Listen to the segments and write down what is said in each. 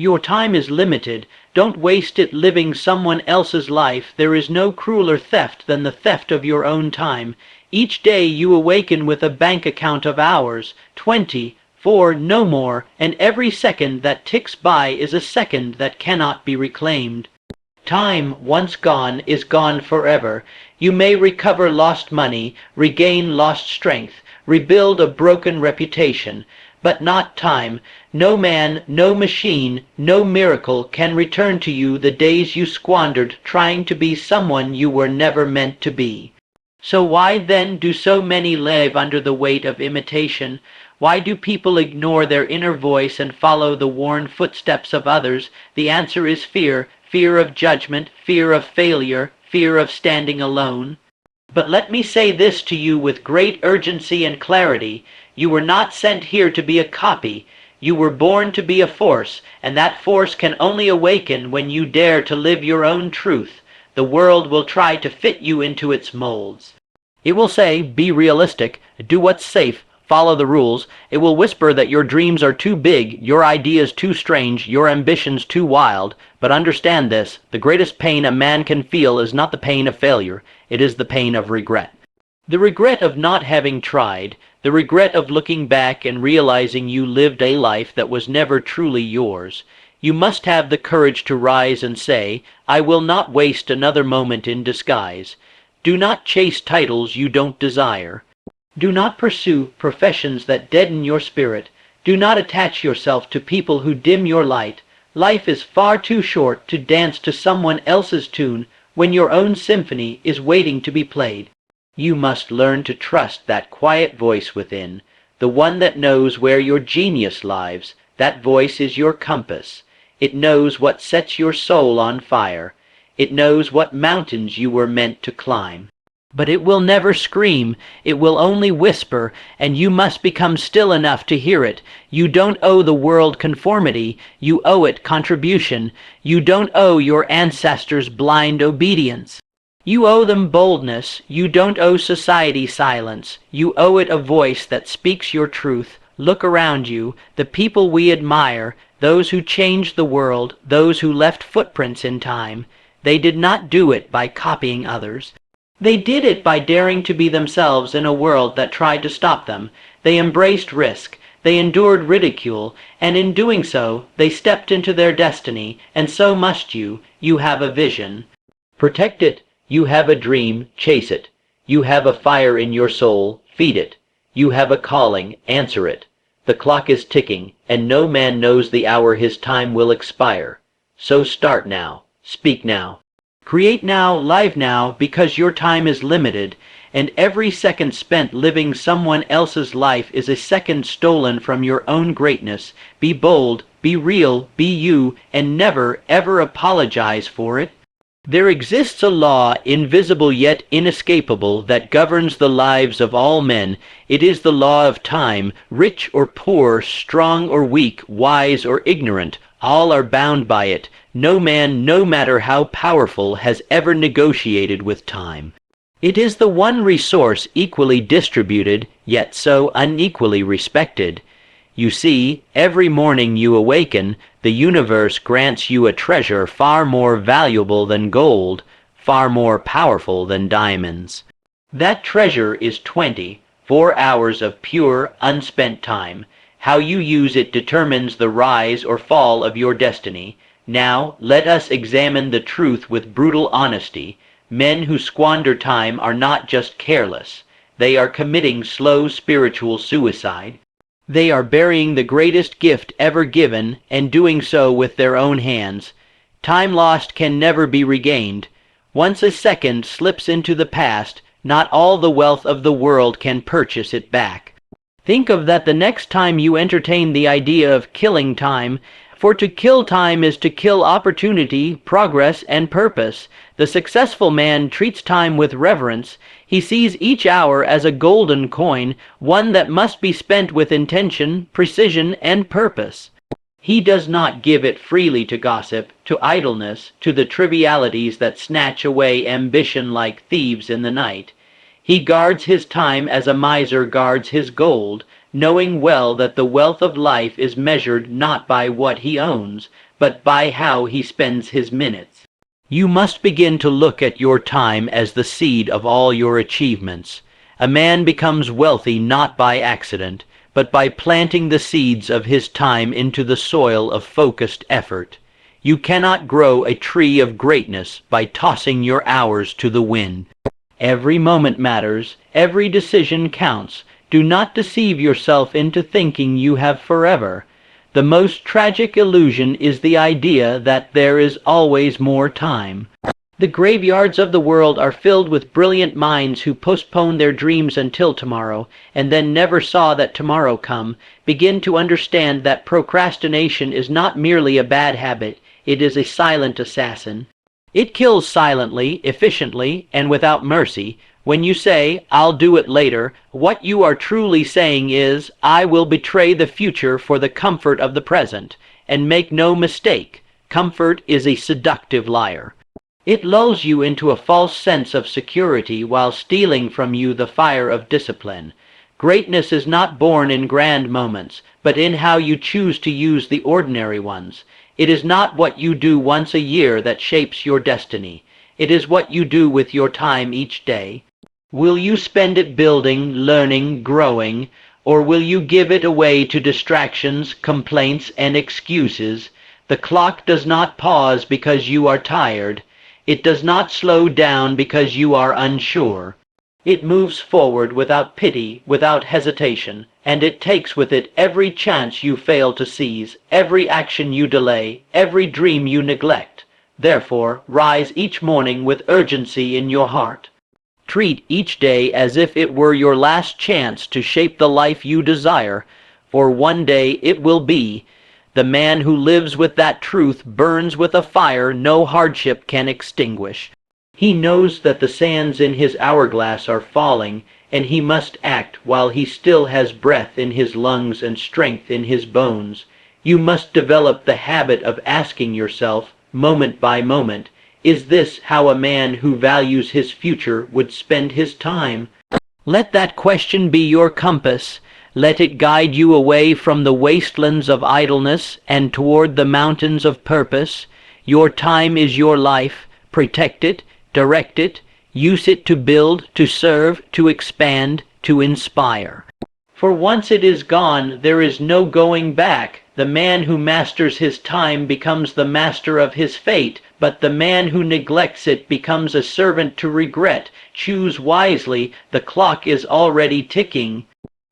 Your time is limited. Don't waste it living someone else's life. There is no crueler theft than the theft of your own time. Each day you awaken with a bank account of hours, 24, no more, and every second that ticks by is a second that cannot be reclaimed. Time, once gone, is gone forever. You may recover lost money, regain lost strength, rebuild a broken reputation, but not time. No man, no machine, no miracle can return to you the days you squandered trying to be someone you were never meant to be. So why then do so many live under the weight of imitation? Why do people ignore their inner voice and follow the worn footsteps of others? The answer is fear. Fear of judgment, fear of failure, fear of standing alone. But let me say this to you with great urgency and clarity. You were not sent here to be a copy. You were born to be a force, and that force can only awaken when you dare to live your own truth. The world will try to fit you into its molds. It will say, be realistic, do what's safe, follow the rules. It will whisper that your dreams are too big, your ideas too strange, your ambitions too wild. But understand this, the greatest pain a man can feel is not the pain of failure, it is the pain of regret. The regret of not having tried, the regret of looking back and realizing you lived a life that was never truly yours. You must have the courage to rise and say, I will not waste another moment in disguise. Do not chase titles you don't desire. Do not pursue professions that deaden your spirit. Do not attach yourself to people who dim your light. Life is far too short to dance to someone else's tune when your own symphony is waiting to be played. You must learn to trust that quiet voice within, the one that knows where your genius lies. That voice is your compass. It knows what sets your soul on fire. It knows what mountains you were meant to climb. But it will never scream, it will only whisper, and you must become still enough to hear it. You don't owe the world conformity, you owe it contribution. You don't owe your ancestors blind obedience. You owe them boldness, you don't owe society silence. You owe it a voice that speaks your truth. Look around you, the people we admire, those who changed the world, those who left footprints in time. They did not do it by copying others. They did it by daring to be themselves in a world that tried to stop them. They embraced risk, they endured ridicule, and in doing so, they stepped into their destiny, and so must you. You have a vision. Protect it. You have a dream, chase it. You have a fire in your soul, feed it. You have a calling, answer it. The clock is ticking, and no man knows the hour his time will expire. So start now, speak now. Create now, live now, because your time is limited, and every second spent living someone else's life is a second stolen from your own greatness. Be bold, be real, be you, and never, ever apologize for it. There exists a law, invisible yet inescapable, that governs the lives of all men. It is the law of time. Rich or poor, strong or weak, wise or ignorant, all are bound by it. No man, no matter how powerful, has ever negotiated with time. It is the one resource equally distributed, yet so unequally respected. You see, every morning you awaken, the universe grants you a treasure far more valuable than gold, far more powerful than diamonds. That treasure is 24 hours of pure, unspent time. How you use it determines the rise or fall of your destiny. Now, let us examine the truth with brutal honesty. Men who squander time are not just careless. They are committing slow spiritual suicide. They are burying the greatest gift ever given, and doing so with their own hands. Time lost can never be regained. Once a second slips into the past, not all the wealth of the world can purchase it back. Think of that the next time you entertain the idea of killing time, for to kill time is to kill opportunity, progress, and purpose. The successful man treats time with reverence. He sees each hour as a golden coin, one that must be spent with intention, precision, and purpose. He does not give it freely to gossip, to idleness, to the trivialities that snatch away ambition like thieves in the night. He guards his time as a miser guards his gold. knowing well that the wealth of life is measured not by what he owns, but by how he spends his minutes. You must begin to look at your time as the seed of all your achievements. A man becomes wealthy not by accident, but by planting the seeds of his time into the soil of focused effort. You cannot grow a tree of greatness by tossing your hours to the wind. Every moment matters, every decision counts. Do not deceive yourself into thinking you have forever. The most tragic illusion is the idea that there is always more time. The graveyards of the world are filled with brilliant minds who postpone their dreams until tomorrow, and then never saw that tomorrow come. Begin to understand that procrastination is not merely a bad habit, it is a silent assassin. It kills silently, efficiently, and without mercy. When you say, "I'll do it later," what you are truly saying is, "I will betray the future for the comfort of the present." And make no mistake, comfort is a seductive liar. It lulls you into a false sense of security while stealing from you the fire of discipline. Greatness is not born in grand moments, but in how you choose to use the ordinary ones. It is not what you do once a year that shapes your destiny. It is what you do with your time each day. Will you spend it building, learning, growing, or will you give it away to distractions, complaints, and excuses? The clock does not pause because you are tired. It does not slow down because you are unsure. It moves forward without pity, without hesitation, and it takes with it every chance you fail to seize, every action you delay, every dream you neglect. Therefore, rise each morning with urgency in your heart. Treat each day as if it were your last chance to shape the life you desire, for one day it will be. The man who lives with that truth burns with a fire no hardship can extinguish. He knows that the sands in his hourglass are falling, and he must act while he still has breath in his lungs and strength in his bones. You must develop the habit of asking yourself, moment by moment, is this how a man who values his future would spend his time? Let that question be your compass. Let it guide you away from the wastelands of idleness and toward the mountains of purpose. Your time is your life. Protect it, direct it, use it to build, to serve, to expand, to inspire. For once it is gone, there is no going back. The man who masters his time becomes the master of his fate, but the man who neglects it becomes a servant to regret. Choose wisely, the clock is already ticking.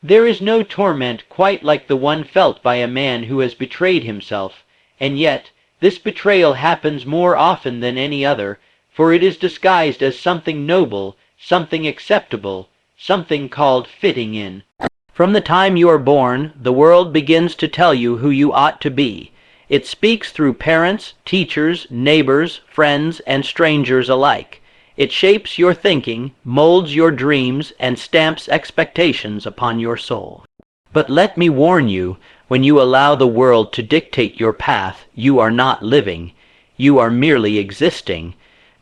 There is no torment quite like the one felt by a man who has betrayed himself, and yet this betrayal happens more often than any other, for it is disguised as something noble, something acceptable, something called fitting in. From the time you are born, the world begins to tell you who you ought to be. It speaks through parents, teachers, neighbors, friends, and strangers alike. It shapes your thinking, molds your dreams, and stamps expectations upon your soul. But let me warn you, when you allow the world to dictate your path, you are not living. You are merely existing.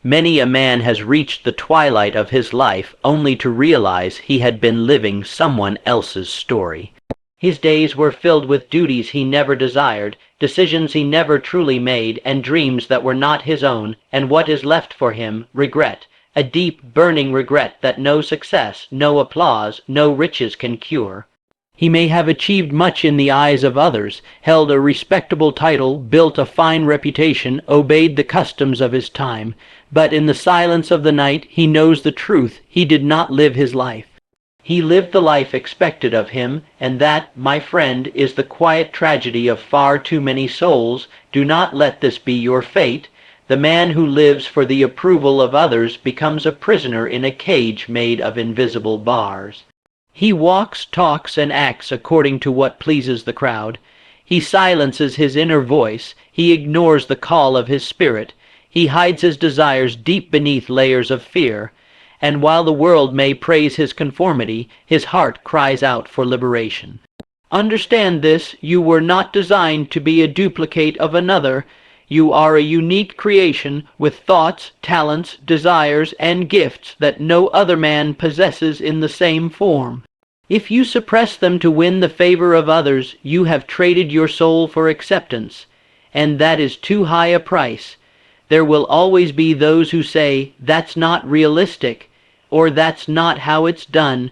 Many a man has reached the twilight of his life only to realize he had been living someone else's story. His days were filled with duties he never desired, decisions he never truly made, and dreams that were not his own, and what is left for him, regret, a deep, burning regret that no success, no applause, no riches can cure. He may have achieved much in the eyes of others, held a respectable title, built a fine reputation, obeyed the customs of his time, but in the silence of the night he knows the truth: he did not live his life. He lived the life expected of him, and that, my friend, is the quiet tragedy of far too many souls. Do not let this be your fate. The man who lives for the approval of others becomes a prisoner in a cage made of invisible bars. He walks, talks, and acts according to what pleases the crowd. He silences his inner voice. He ignores the call of his spirit. He hides his desires deep beneath layers of fear. And while the world may praise his conformity, his heart cries out for liberation. Understand this: you were not designed to be a duplicate of another. You are a unique creation with thoughts, talents, desires, and gifts that no other man possesses in the same form. If you suppress them to win the favor of others, you have traded your soul for acceptance, and that is too high a price. There will always be those who say, "That's not realistic," or "That's not how it's done,"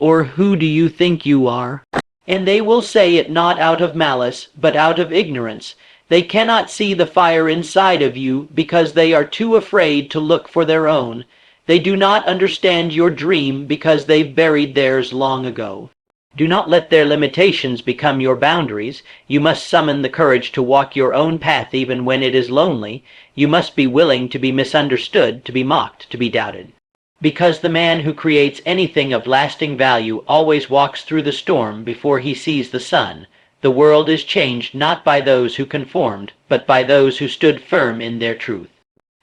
or "Who do you think you are?" And they will say it not out of malice, but out of ignorance. They cannot see the fire inside of you because they are too afraid to look for their own. They do not understand your dream because they've buried theirs long ago. Do not let their limitations become your boundaries. You must summon the courage to walk your own path even when it is lonely. You must be willing to be misunderstood, to be mocked, to be doubted. Because the man who creates anything of lasting value always walks through the storm before he sees the sun. The world is changed not by those who conformed, but by those who stood firm in their truth.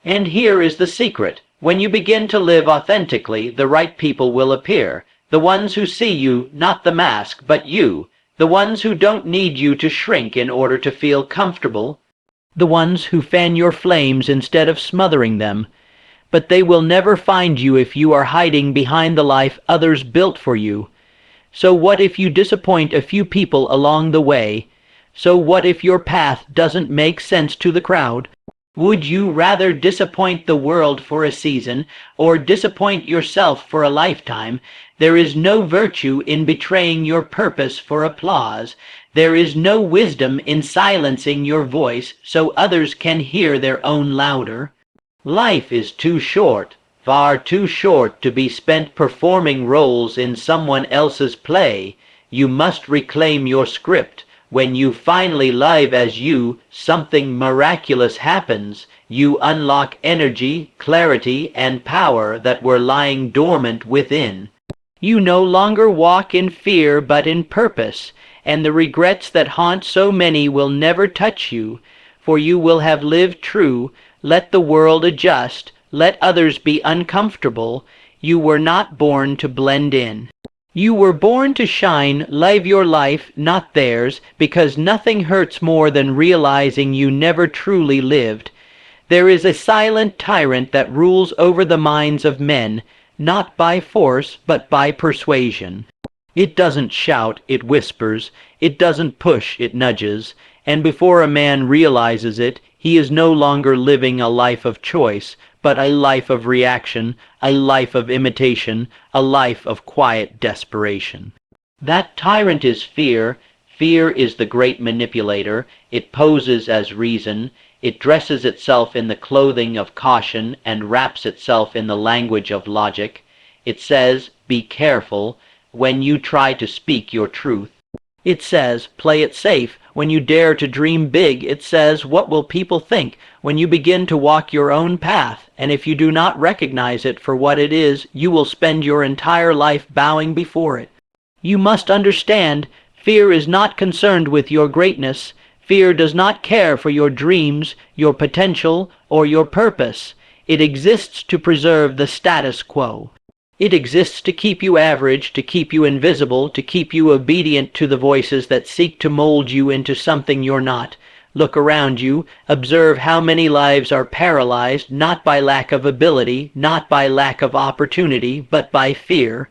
And here is the secret. When you begin to live authentically, the right people will appear. The ones who see you, not the mask, but you. The ones who don't need you to shrink in order to feel comfortable. The ones who fan your flames instead of smothering them. But they will never find you if you are hiding behind the life others built for you. So what if you disappoint a few people along the way? So what if your path doesn't make sense to the crowd? Would you rather disappoint the world for a season, or disappoint yourself for a lifetime? There is no virtue in betraying your purpose for applause. There is no wisdom in silencing your voice so others can hear their own louder. Life is too short, far too short, to be spent performing roles in someone else's play. You must reclaim your script. When you finally live as you, something miraculous happens. You unlock energy, clarity, and power that were lying dormant within. You no longer walk in fear but in purpose, and the regrets that haunt so many will never touch you, for you will have lived true. Let the world adjust. Let others be uncomfortable. You were not born to blend in. You were born to shine. Live your life, not theirs, because nothing hurts more than realizing you never truly lived. There is a silent tyrant that rules over the minds of men, not by force, but by persuasion. It doesn't shout, it whispers. It doesn't push, it nudges. And before a man realizes it, he is no longer living a life of choice, but a life of reaction, a life of imitation, a life of quiet desperation. That tyrant is fear. Fear is the great manipulator. It poses as reason. It dresses itself in the clothing of caution and wraps itself in the language of logic. It says, "Be careful," when you try to speak your truth. It says, "Play it safe." When you dare to dream big, it says, "What will people think?" When you begin to walk your own path, and if you do not recognize it for what it is, you will spend your entire life bowing before it. You must understand, fear is not concerned with your greatness. Fear does not care for your dreams, your potential, or your purpose. It exists to preserve the status quo. It exists to keep you average, to keep you invisible, to keep you obedient to the voices that seek to mold you into something you're not. Look around you. Observe how many lives are paralyzed, not by lack of ability, not by lack of opportunity, but by fear.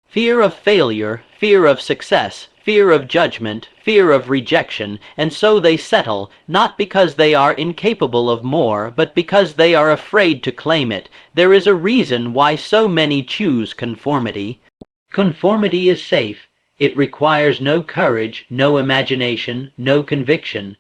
Fear of failure, fear of success, fear of judgment, fear of rejection, and so they settle, not because they are incapable of more, but because they are afraid to claim it. There is a reason why so many choose conformity. Conformity is safe. It requires no courage, no imagination, no conviction.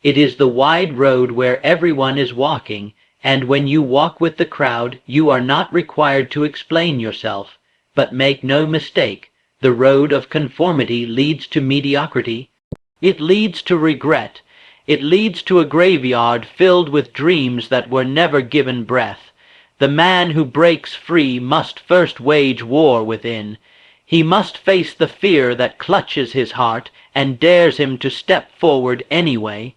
It is the wide road where everyone is walking, and when you walk with the crowd, you are not required to explain yourself. But make no mistake, the road of conformity leads to mediocrity. It leads to regret. It leads to a graveyard filled with dreams that were never given breath. The man who breaks free must first wage war within. He must face the fear that clutches his heart and dares him to step forward anyway.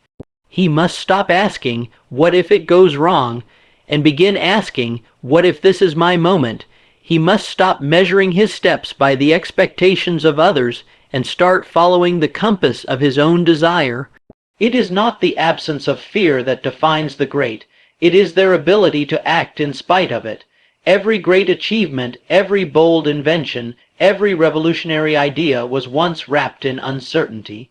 He must stop asking, "What if it goes wrong?" and begin asking, "What if this is my moment?" He must stop measuring his steps by the expectations of others and start following the compass of his own desire. It is not the absence of fear that defines the great. It is their ability to act in spite of it. Every great achievement, every bold invention, Every revolutionary idea was once wrapped in uncertainty.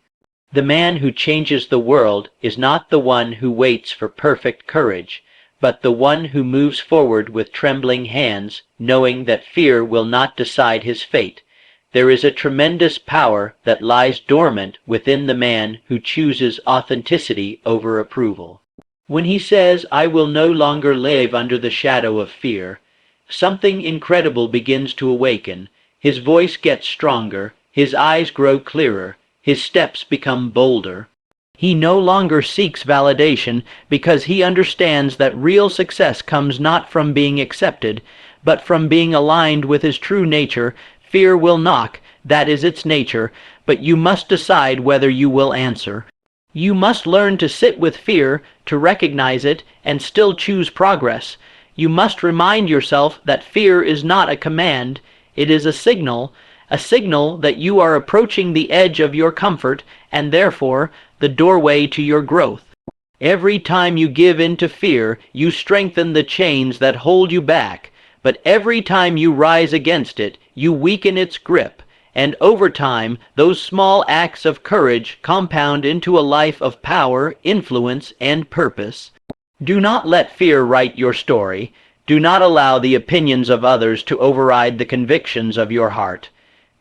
The man who changes the world is not the one who waits for perfect courage, but the one who moves forward with trembling hands, knowing that fear will not decide his fate. There is a tremendous power that lies dormant within the man who chooses authenticity over approval. When he says, "I will no longer live under the shadow of fear," something incredible begins to awaken. His voice gets stronger, his eyes grow clearer, his steps become bolder. He no longer seeks validation because he understands that real success comes not from being accepted, but from being aligned with his true nature. Fear will knock, that is its nature, but you must decide whether you will answer. You must learn to sit with fear, to recognize it, and still choose progress. You must remind yourself that fear is not a command, it is a signal that you are approaching the edge of your comfort and therefore the doorway to your growth. Every time you give in to fear, you strengthen the chains that hold you back, but every time you rise against it, you weaken its grip. And over time, those small acts of courage compound into a life of power, influence, and purpose. Do not let fear write your story. Do not allow the opinions of others to override the convictions of your heart.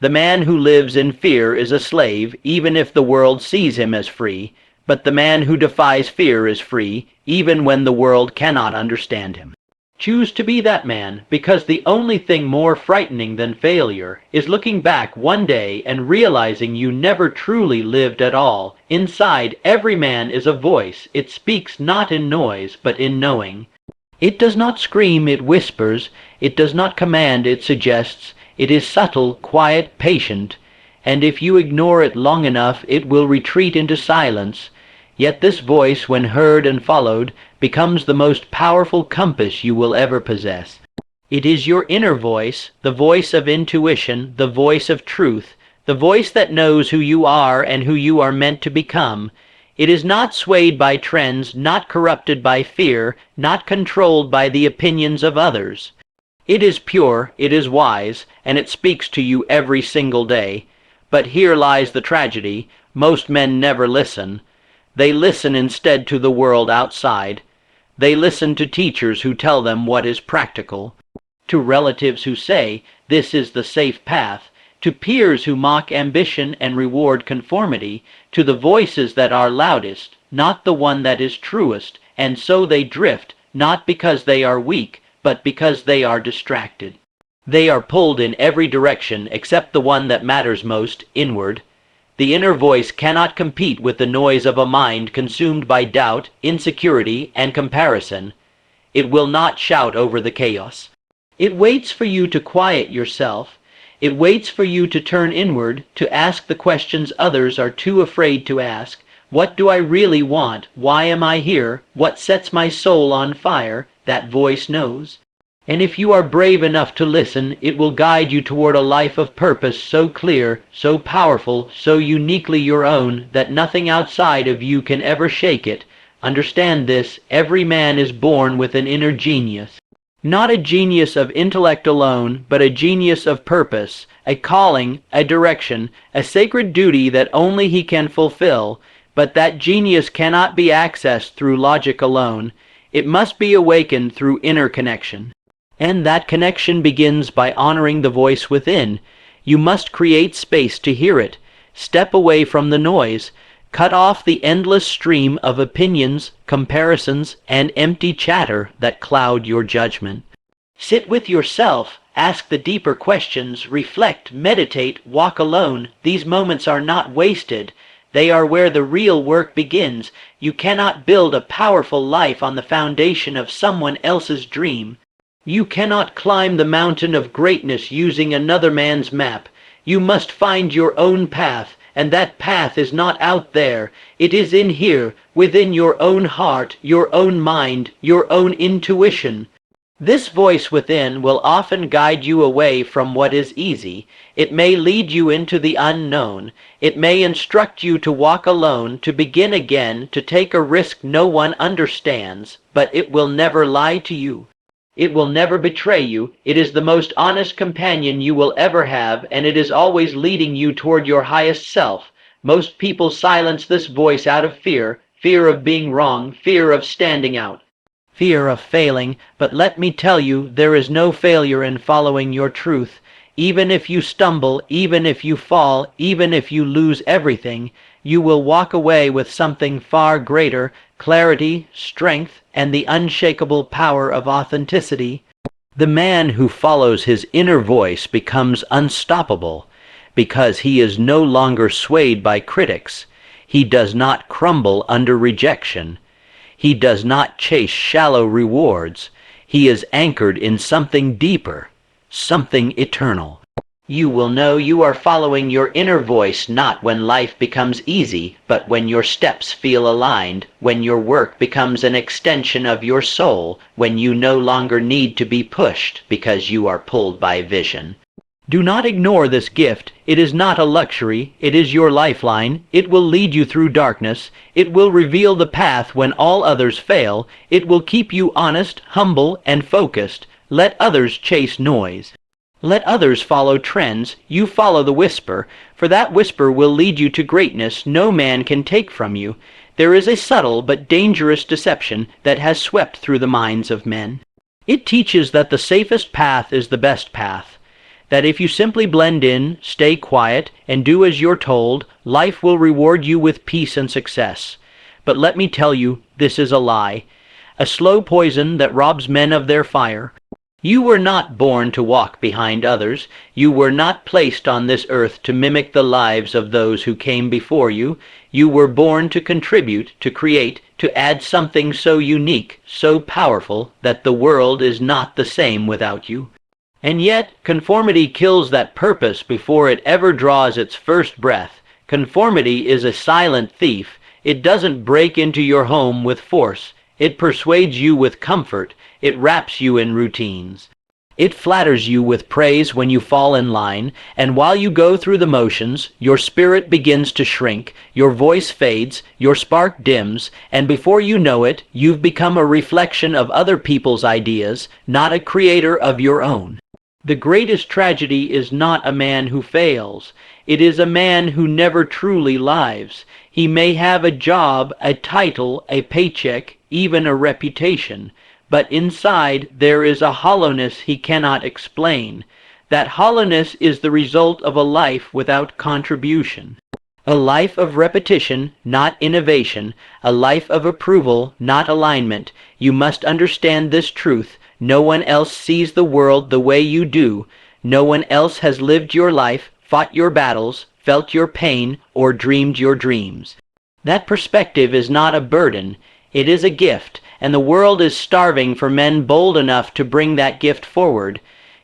The man who lives in fear is a slave, even if the world sees him as free, but the man who defies fear is free, even when the world cannot understand him. Choose to be that man, because the only thing more frightening than failure is looking back one day and realizing you never truly lived at all. Inside every man is a voice. It speaks not in noise, but in knowing. It does not scream, it whispers. It does not command, it suggests. It is subtle, quiet, patient, and if you ignore it long enough, it will retreat into silence. Yet this voice, when heard and followed, becomes the most powerful compass you will ever possess. It is your inner voice, the voice of intuition, the voice of truth, the voice that knows who you are and who you are meant to become. It is not swayed by trends, not corrupted by fear, not controlled by the opinions of others. It is pure, it is wise, and it speaks to you every single day. But here lies the tragedy. Most men never listen. They listen instead to the world outside. They listen to teachers who tell them what is practical, to relatives who say, "This is the safe path," to peers who mock ambition and reward conformity, to the voices that are loudest, not the one that is truest, and so they drift, not because they are weak, but because they are distracted. They are pulled in every direction except the one that matters most, inward. The inner voice cannot compete with the noise of a mind consumed by doubt, insecurity, and comparison. It will not shout over the chaos. It waits for you to quiet yourself. It waits for you to turn inward, to ask the questions others are too afraid to ask. What do I really want? Why am I here? What sets my soul on fire? That voice knows. And if you are brave enough to listen, it will guide you toward a life of purpose so clear, so powerful, so uniquely your own, that nothing outside of you can ever shake it. Understand this, every man is born with an inner genius. Not a genius of intellect alone, but a genius of purpose, a calling, a direction, a sacred duty that only he can fulfill. But that genius cannot be accessed through logic alone. It must be awakened through inner connection. And that connection begins by honoring the voice within. You must create space to hear it. Step away from the noise. Cut off the endless stream of opinions, comparisons, and empty chatter that cloud your judgment. Sit with yourself. Ask the deeper questions. Reflect, meditate, walk alone. These moments are not wasted. They are where the real work begins. You cannot build a powerful life on the foundation of someone else's dream. You cannot climb the mountain of greatness using another man's map. You must find your own path, and that path is not out there. It is in here, within your own heart, your own mind, your own intuition. This voice within will often guide you away from what is easy. It may lead you into the unknown. It may instruct you to walk alone, to begin again, to take a risk no one understands, but it will never lie to you. It will never betray you. It is the most honest companion you will ever have, and it is always leading you toward your highest self. Most people silence this voice out of fear, fear of being wrong, fear of standing out, fear of failing, but let me tell you, there is no failure in following your truth. Even if you stumble, even if you fall, even if you lose everything, you will walk away with something far greater, clarity, strength, and the unshakable power of authenticity. The man who follows his inner voice becomes unstoppable because he is no longer swayed by critics. He does not crumble under rejection. He does not chase shallow rewards. He is anchored in something deeper, something eternal. You will know you are following your inner voice not when life becomes easy, but when your steps feel aligned, when your work becomes an extension of your soul, when you no longer need to be pushed because you are pulled by vision. Do not ignore this gift. It is not a luxury. It is your lifeline. It will lead you through darkness. It will reveal the path when all others fail. It will keep you honest, humble, and focused. Let others chase noise. Let others follow trends. You follow the whisper, for that whisper will lead you to greatness no man can take from you. There is a subtle but dangerous deception that has swept through the minds of men. It teaches that the safest path is the best path, that if you simply blend in, stay quiet, and do as you're told, life will reward you with peace and success. But let me tell you, this is a lie, a slow poison that robs men of their fire. You were not born to walk behind others. You were not placed on this earth to mimic the lives of those who came before you. You were born to contribute, to create, to add something so unique, so powerful, that the world is not the same without you. And yet, conformity kills that purpose before it ever draws its first breath. Conformity is a silent thief. It doesn't break into your home with force. It persuades you with comfort. It wraps you in routines. It flatters you with praise when you fall in line, and while you go through the motions, your spirit begins to shrink, your voice fades, your spark dims, and before you know it, you've become a reflection of other people's ideas, not a creator of your own. The greatest tragedy is not a man who fails. It is a man who never truly lives. He may have a job, a title, a paycheck, even a reputation, but inside there is a hollowness he cannot explain. That hollowness is the result of a life without contribution. A life of repetition, not innovation. A life of approval, not alignment. You must understand this truth. No one else sees the world the way you do. No one else has lived your life, fought your battles, felt your pain, or dreamed your dreams. That perspective is not a burden. It is a gift, and the world is starving for men bold enough to bring that gift forward.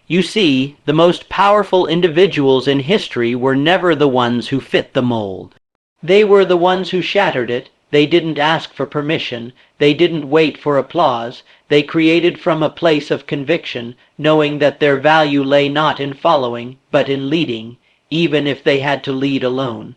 You see, the most powerful individuals in history were never the ones who fit the mold. They were the ones who shattered it. They didn't ask for permission. They didn't wait for applause. They created from a place of conviction, knowing that their value lay not in following, but in leading, even if they had to lead alone.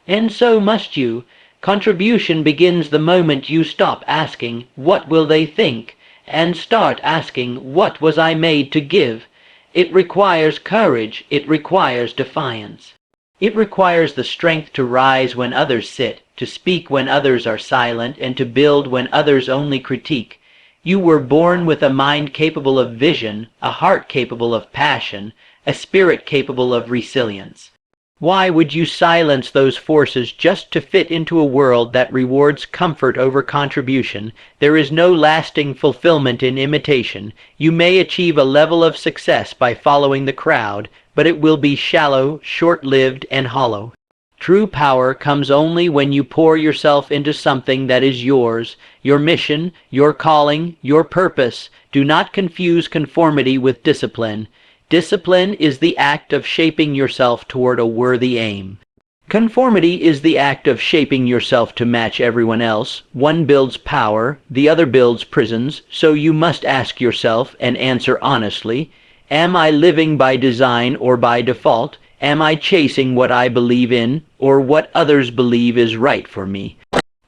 And so must you. Contribution begins the moment you stop asking, "What will they think?" and start asking, "What was I made to give?" It requires courage. It requires defiance. It requires the strength to rise when others sit, to speak when others are silent, and to build when others only critique. You were born with a mind capable of vision, a heart capable of passion, a spirit capable of resilience. Why would you silence those forces just to fit into a world that rewards comfort over contribution? There is no lasting fulfillment in imitation. You may achieve a level of success by following the crowd, but it will be shallow, short-lived, and hollow. True power comes only when you pour yourself into something that is yours, your mission, your calling, your purpose. Do not confuse conformity with discipline. Discipline is the act of shaping yourself toward a worthy aim. Conformity is the act of shaping yourself to match everyone else. One builds power, the other builds prisons, so you must ask yourself and answer honestly, am I living by design or by default? Am I chasing what I believe in or what others believe is right for me?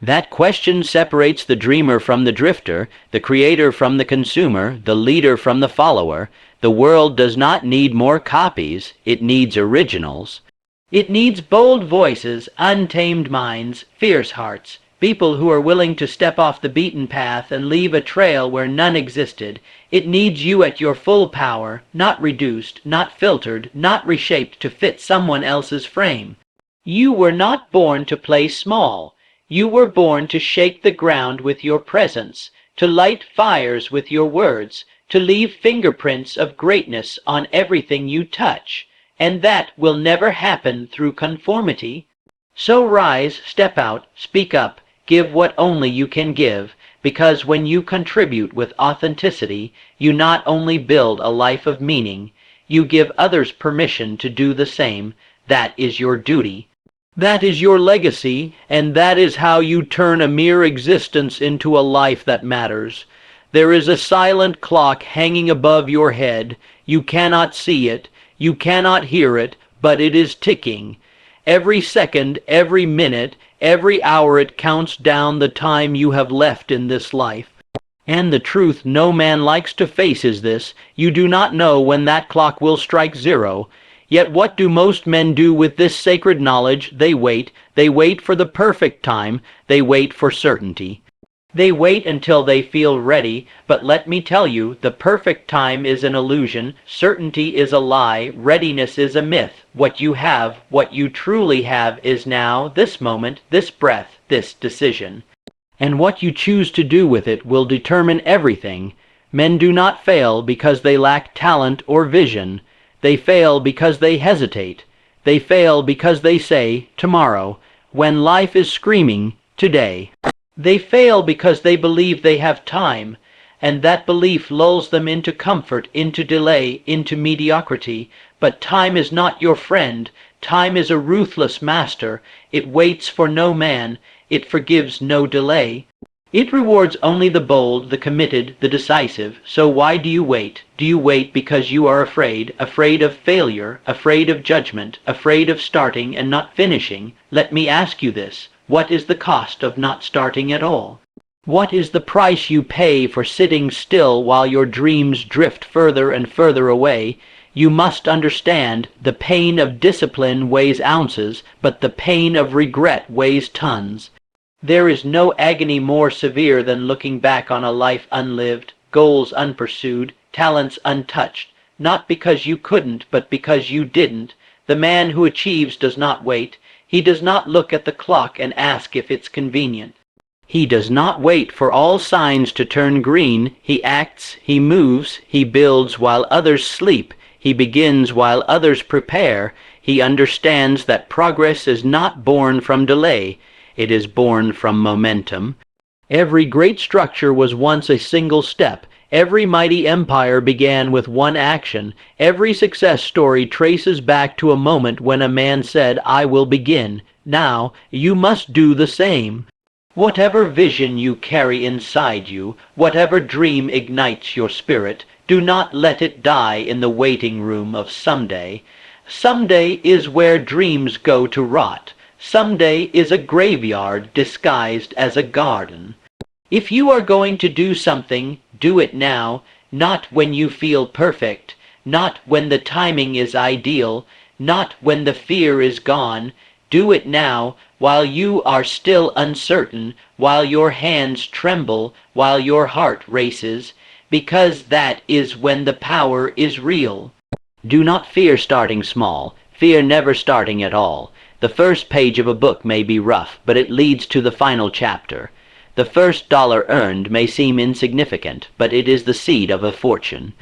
That question separates the dreamer from the drifter, the creator from the consumer, the leader from the follower. The world does not need more copies, it needs originals. It needs bold voices, untamed minds, fierce hearts, people who are willing to step off the beaten path and leave a trail where none existed. It needs you at your full power, not reduced, not filtered, not reshaped to fit someone else's frame. You were not born to play small. You were born to shake the ground with your presence, to light fires with your words, to leave fingerprints of greatness on everything you touch. And that will never happen through conformity. So rise, step out, speak up, give what only you can give, because when you contribute with authenticity, you not only build a life of meaning, you give others permission to do the same. That is your duty. That is your legacy, and that is how you turn a mere existence into a life that matters. There is a silent clock hanging above your head. You cannot see it, you cannot hear it, but it is ticking. Every second, every minute, every hour it counts down the time you have left in this life. And the truth no man likes to face is this: you do not know when that clock will strike zero. Yet what do most men do with this sacred knowledge? They wait for the perfect time, they wait for certainty. They wait until they feel ready, but let me tell you, the perfect time is an illusion, certainty is a lie, readiness is a myth. What you have, what you truly have, is now, this moment, this breath, this decision. And what you choose to do with it will determine everything. Men do not fail because they lack talent or vision. They fail because they hesitate. They fail because they say, tomorrow, when life is screaming, today. They fail because they believe they have time, and that belief lulls them into comfort, into delay, into mediocrity. But time is not your friend. Time is a ruthless master. It waits for no man. It forgives no delay. It rewards only the bold, the committed, the decisive. So why do you wait? Do you wait because you are afraid of failure, afraid of judgment, afraid of starting and not finishing? Let me ask you this. What is the cost of not starting at all? What is the price you pay for sitting still while your dreams drift further and further away? You must understand, the pain of discipline weighs ounces, but the pain of regret weighs tons. There is no agony more severe than looking back on a life unlived, goals unpursued, talents untouched, not because you couldn't, but because you didn't. The man who achieves does not wait. He does not look at the clock and ask if it's convenient. He does not wait for all signs to turn green. He acts, he moves, he builds while others sleep. He begins while others prepare. He understands that progress is not born from delay. It is born from momentum. Every great structure was once a single step. Every mighty empire began with one action. Every success story traces back to a moment when a man said, I will begin. Now, you must do the same. Whatever vision you carry inside you, whatever dream ignites your spirit, do not let it die in the waiting room of someday. Someday is where dreams go to rot. Someday is a graveyard disguised as a garden. If you are going to do something, do it now, not when you feel perfect, not when the timing is ideal, not when the fear is gone. Do it now, while you are still uncertain, while your hands tremble, while your heart races, because that is when the power is real. Do not fear starting small. Fear never starting at all. The first page of a book may be rough, but it leads to the final chapter. The first dollar earned may seem insignificant, but it is the seed of a fortune.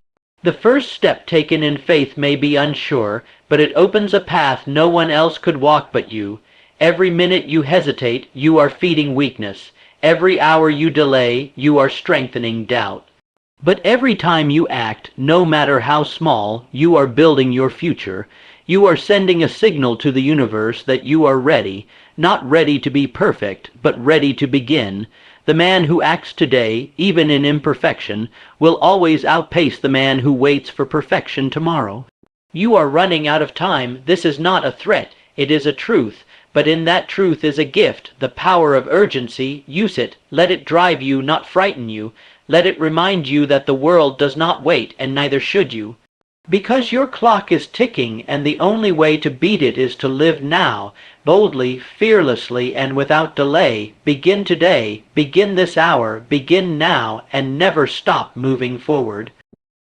The first step taken in faith may be unsure, but it opens a path no one else could walk but you. Every minute you hesitate, you are feeding weakness. Every hour you delay, you are strengthening doubt. But every time you act, no matter how small, you are building your future. You are sending a signal to the universe that you are ready, not ready to be perfect, but ready to begin. The man who acts today, even in imperfection, will always outpace the man who waits for perfection tomorrow. You are running out of time. This is not a threat, it is a truth. But in that truth is a gift, the power of urgency. Use it. Let it drive you, not frighten you. Let it remind you that the world does not wait, and neither should you. Because your clock is ticking, and the only way to beat it is to live now, boldly, fearlessly, and without delay. Begin today, begin this hour, begin now, and never stop moving forward.